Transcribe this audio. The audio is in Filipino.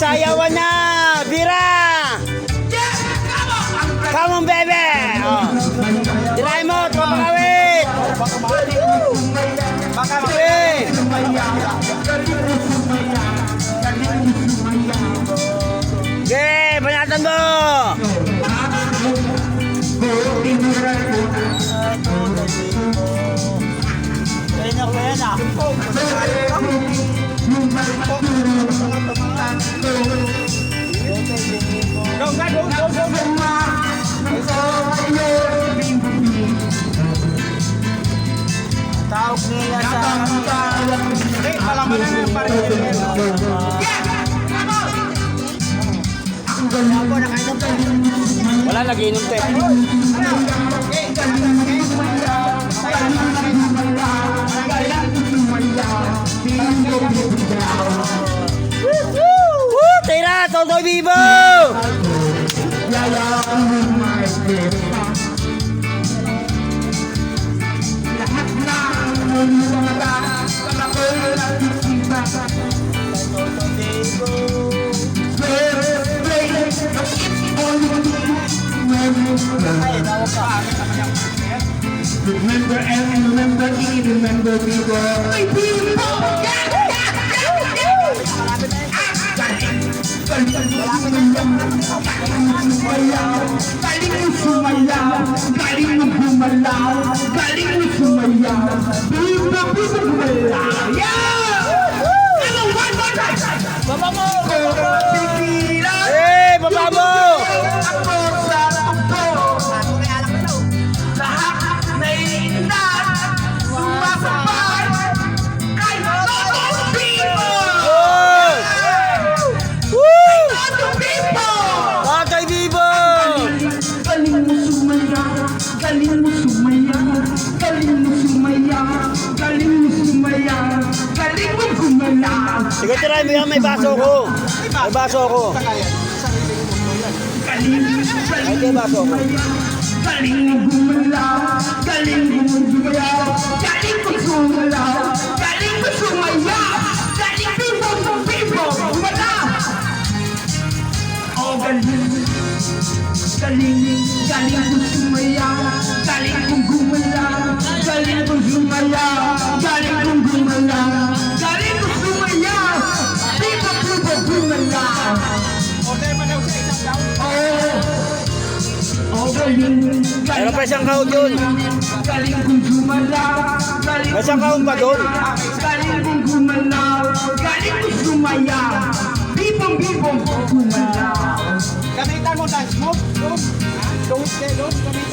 sayawan na! Bira! Come on, baby! Oh. Tirahin mo, tropa kawit! Kawit! Okay, banatan mo! Kaya na ko yan ah! Tawag nila sa... Eh, malaman na yung parin. Wala, nag-inom tayo. Tira, Totoy Vivo! Remember and remember me, remember people. My people! Galing mo sumayaw, galing mo gumalaw, galing mo sumayaw, biba gumalaw. Yeah! Ano, one more time! Baba mo! Pipila! Eh, baba mo! Ako sa takbo! Lahat na inindan, sumasabay kay Toto's people! Oh! Woo! Toto's people! Totoy Vivo! Galing mo sumaya, galing mo sumaya, galing mo sumaya, galing mo sumaya, galing mo gumalaw. Sige, tirahin mo yan, may baso ko. May baso ko. Galing mo sumaya, galing mo gumalaw, galing mo gumalaw, galing mo gumalaw, galing mo sumaya, galing mo gumalaw. Oh, galing mo sumaya, galing mo gumalaw, galing mo sumaya, galing mo gumalaw, galing mo sumaya, pipa gumalaw. Oh, galing. Meron pa isang kahon yun. Galing kong gumalaw, galing May isang kahon pa doon. galing kong gumalaw, galing kong sumaya, bibong gumalaw. Gamitan mo dance move, doon. Gamitan.